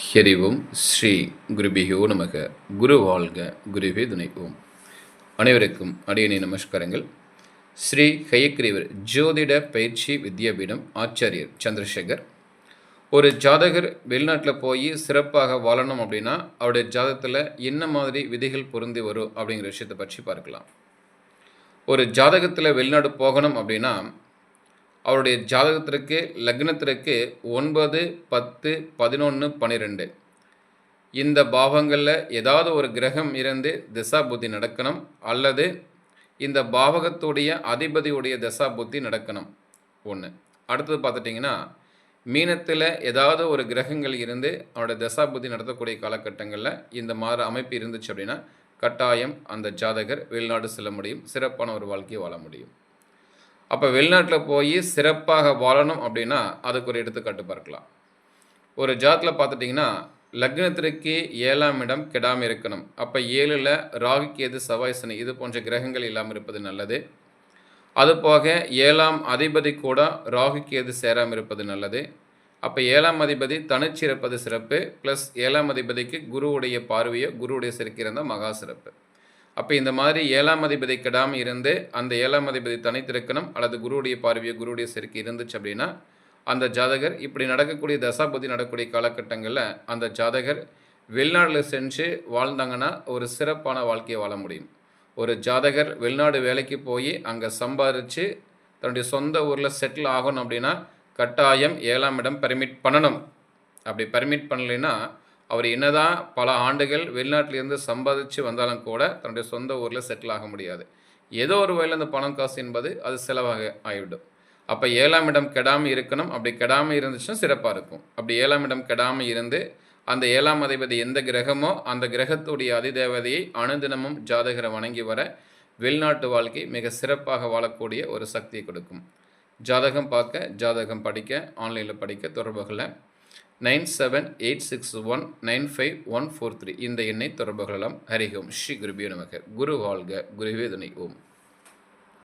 ஹரிவும் ஸ்ரீ குருபியோ நமக. குரு வாழ்க, குருவே துணை. ஓம். அனைவருக்கும் அடியனை நமஸ்காரங்கள். ஸ்ரீ ஹயக்ரீவர் ஜோதிட பயிற்சி வித்யாபீடம் ஆச்சாரியர் சந்திரசேகர். ஒரு ஜாதகர் வெளிநாட்டில் போய் சிறப்பாக வாழணும் அப்படின்னா அவருடைய ஜாதகத்தில் என்ன மாதிரி விதிகள் பொருந்தி வரும் அப்படிங்கிற விஷயத்தை பற்றி பார்க்கலாம். ஒரு ஜாதகத்தில் வெளிநாடு போகணும் அப்படின்னா அவருடைய ஜாதகத்திற்கு லக்னத்திற்கு 9, 10, 11, 12 இந்த பாவங்களில் ஏதாவது ஒரு கிரகம் இருந்து திசா புத்தி நடக்கணும், அல்லது இந்த பாவகத்துடைய அதிபதியுடைய திசா புத்தி நடக்கணும். ஒன்று. அடுத்தது பார்த்துட்டிங்கன்னா மீனத்தில் ஏதாவது ஒரு கிரகங்கள் இருந்து அவருடைய தசா புத்தி நடத்தக்கூடிய காலகட்டங்களில் இந்த மாதிரி அமைப்பு இருந்துச்சு அப்படின்னா கட்டாயம் அந்த ஜாதகர் வெளிநாடு செல்ல முடியும், சிறப்பான ஒரு வாழ்க்கையை வாழ முடியும். அப்போ வெளிநாட்டில் போய் சிறப்பாக வாழணும் அப்படின்னா அதுக்கு ஒரு எடுத்துக்காட்டு பார்க்கலாம். ஒரு ஜாதத்தில் பார்த்துட்டிங்கன்னா லக்னத்திற்கு 7ஆம் இடம் கெடாமல் இருக்கணும். அப்போ 7ல் ராகு கேது செவ்வாய் சனி இது போன்ற கிரகங்கள் இல்லாமல் இருப்பது நல்லது. அதுபோக 7ஆம் அதிபதி கூட ராகு கேது சேராமல் இருப்பது நல்லது. அப்போ 7ஆம் அதிபதி தனிச்சு இருப்பது சிறப்பு, ப்ளஸ் 7ஆம் அதிபதிக்கு குருவுடைய பார்வையோ குருவுடைய சேர்க்கை இருந்தால் மகா சிறப்பு. அப்போ இந்த மாதிரி 7ஆம் அதிபதி கெடாமல் இருந்து அந்த 7ஆம் அதிபதி தனித்திருக்கணும், அல்லது குருவுடைய பார்வையோ குருவுடைய சேர்க்கை இருந்துச்சு அப்படின்னா அந்த ஜாதகர் இப்படி நடக்கக்கூடிய தசாபதி நடக்கக்கூடிய காலகட்டங்களில் அந்த ஜாதகர் வெளிநாட்டில் சென்று வாழ்ந்தாங்கன்னா ஒரு சிறப்பான வாழ்க்கையை வாழ முடியும். ஒரு ஜாதகர் வெளிநாடு வேலைக்கு போய் அங்கே சம்பாதிச்சு தன்னுடைய சொந்த ஊரில் செட்டில் ஆகணும் அப்படின்னா கட்டாயம் 7ஆம் இடம் பெர்மிட் பண்ணணும். அப்படி பெர்மிட் பண்ணலைன்னா அவர் என்னதான் பல ஆண்டுகள் வெளிநாட்டிலேருந்து சம்பாதிச்சு வந்தாலும் கூட தன்னுடைய சொந்த ஊரில் செட்டில் ஆக முடியாது. ஏதோ ஒரு வகையில் அந்த பணம் காசு என்பது அது செலவாக ஆகிவிடும். அப்போ 7ஆம் இடம் கெடாமல் இருக்கணும். அப்படி கெடாமல் இருந்துச்சுன்னா சிறப்பாக இருக்கும். அப்படி 7ஆம் இடம் கெடாமல் இருந்து அந்த 7ஆம் அதிபதி எந்த கிரகமோ அந்த கிரகத்துடைய அதிதேவதையை அனுதினமும் ஜாதகரை வணங்கி வர வெளிநாட்டு வாழ்க்கை மிக சிறப்பாக வாழக்கூடிய ஒரு சக்தியை கொடுக்கும். ஜாதகம் பார்க்க, ஜாதகம் படிக்க, ஆன்லைனில் படிக்க தொடர்புகளை 9786195143 இந்த எண்ணை தொடர்புகளெல்லாம். ஹரிஹோம் ஸ்ரீ குருபியோ நமக. குரு வாழ்க, குருவே துணை. ஓம்.